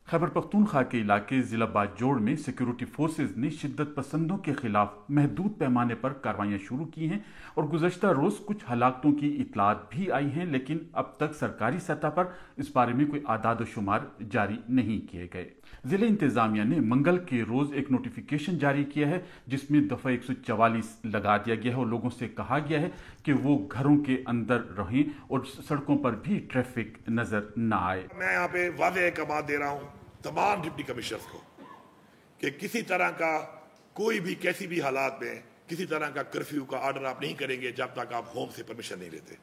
खैबर पख्तूनख्वा के इलाके जिला बाजोड़ में सिक्योरिटी फोर्सेज ने शिद्दत पसंदों के खिलाफ महदूद पैमाने पर कार्रवाइयां शुरू की हैं और गुज़श्ता रोज कुछ हलाकतों की इतलात भी आई हैं, लेकिन अब तक सरकारी सतह पर इस बारे में कोई आदाद शुमार जारी नहीं किए गए। जिले इंतजामिया ने मंगल के रोज एक नोटिफिकेशन जारी किया है जिसमें दफा 144 लगा दिया गया है और लोगों से कहा गया है कि वो घरों के अंदर रहें और सड़कों पर भी ट्रैफिक नजर न आए। मैं यहाँ पे वादे का बात दे रहा हूँ तमाम डिप्टी कमिश्नर्स को कि किसी तरह का कोई भी कैसी भी हालात में किसी तरह का कर्फ्यू का ऑर्डर आप नहीं करेंगे जब तक आप होम से परमिशन नहीं लेते।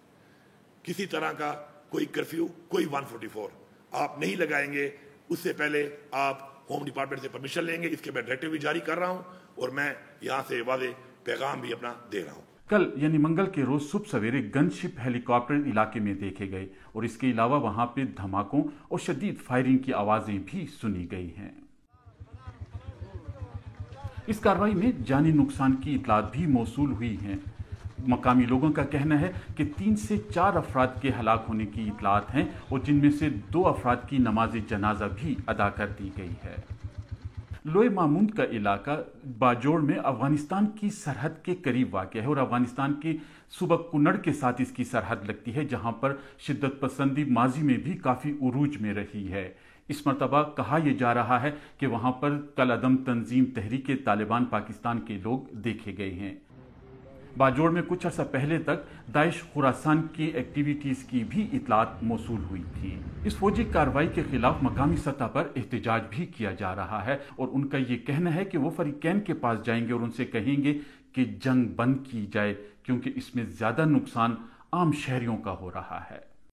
किसी तरह का कोई कर्फ्यू, कोई 144 आप नहीं लगाएंगे, उससे पहले आप होम डिपार्टमेंट से परमिशन लेंगे। इसके मैं डायरेक्टिव भी जारी कर रहा हूँ और मैं यहाँ से वादे पैगाम भी अपना दे रहा हूँ। कल यानी मंगल के रोज सुबह सवेरे गनशिप हेलीकॉप्टर इलाके में देखे गए और इसके अलावा वहां पे धमाकों और शदीद फायरिंग की आवाजें भी सुनी गई हैं। इस कार्रवाई में जानी नुकसान की इतलात भी मौसूल हुई हैं। मकामी लोगों का कहना है कि 3 से 4 अफराद के हलाक होने की इतलात हैं और जिनमें से 2 अफराद की नमाज जनाजा भी अदा कर दी गई है। लोए मामूद का इलाका बाजोड़ में अफगानिस्तान की सरहद के करीब वाक़ है और अफगानिस्तान के सूबा कुन्नड़ के साथ इसकी सरहद लगती है, जहां पर शिद्दत पसंदी माजी में भी काफ़ी उरूज में रही है। इस मरतबा कहा यह जा रहा है कि वहां पर कल अदम तंजीम तहरीक तालिबान पाकिस्तान के लोग देखे गए हैं। बाजोड़ में कुछ अर्सा पहले तक दाइश खुरासान की एक्टिविटीज़ की भी इतलात मौसूल हुई थी। इस फौजी कार्रवाई के खिलाफ मकामी सतह पर एहतजाज भी किया जा रहा है और उनका ये कहना है कि वो फरीकैन के पास जाएंगे और उनसे कहेंगे कि जंग बंद की जाए, क्योंकि इसमें ज़्यादा नुकसान आम शहरियों का हो रहा है।